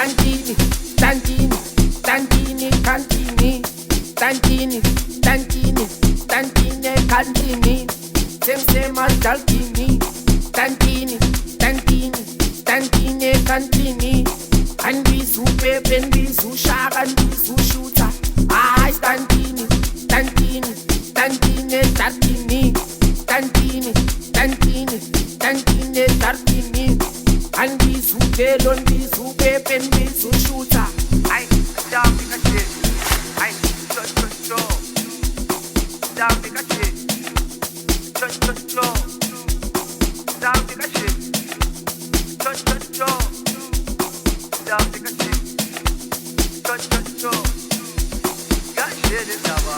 Tantini, tantini, tantini, cantini, tantini, tantini, tantine, cantini, sem dalkini, tantini, tantini, tantine, cantini, and we super bendi, su shaka, and we su shooter. Ah, tantini, tantini, tantine, tartini, tantini, tantini, tantine, tartini, and we super bendi, super bendi, su shooter. Ay, down in a shit. Ay, cho. Down in a shit. Cho. Down in a shit. Cho. Down in a shit. Cho. Got shit in lava.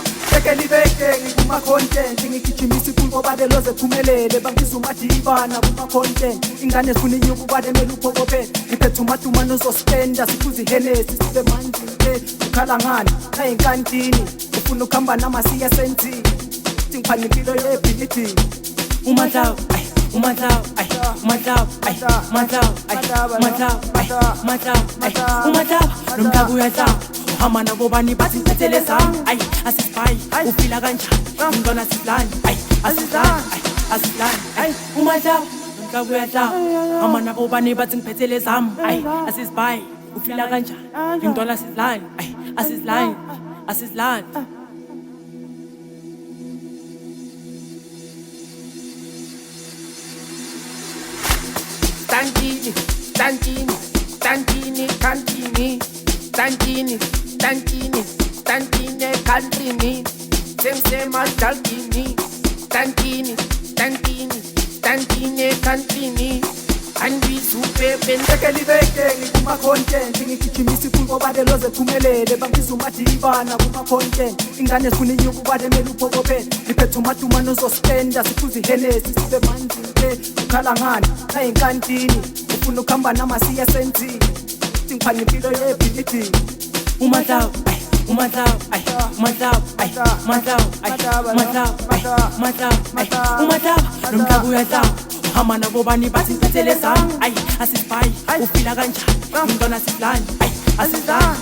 Libeke ngikuma content ngigijimisa iphupho bade loze phumelele bangisa umadibana kuma content ingane zifuna inyuku bade mele uphokophele ngiphethe umadumane ozospenda siphuza ihenesi sibe manzi nje ukhala ngani la enkantini ufuna ukuhamba namasiya senti singipha impilo yebility umadlaw nomdlabu uyadlaw uhamba nabo bani bathi ngithethele zami ay asisibayi ufila kanjani ngibona siblani ay asisidlani ay umadlaw nomdlabu uyadlaw uhamba nabo bani bathi ngithethele zami ay asisibayi ufila kanjani ngibona siblani ay asisidlani Tantini, tantini, tantini, cantini, tantini, tantini, tantine, cantini, sem dalkini, tantini, tantini, tantine, cantini, and we super bendi. Libeke ngikuma content ngigijimisa iphupho bade loze phumelele bangisa umadibana kuma content ingane zifuna inyuku bade mele uphokophele ngiphethe umadumane ozospenda siphuza ihenesi sibe manzi nje ukhala ngani la enkantini ufuna ukuhamba namasiya senti singipha impilo yebility umadlaw nomdlabu uyadlaw uhamba nabo bani bathi ngithethele zami ay asisibayi ufila kanjani ngibona siblani ay asisidlani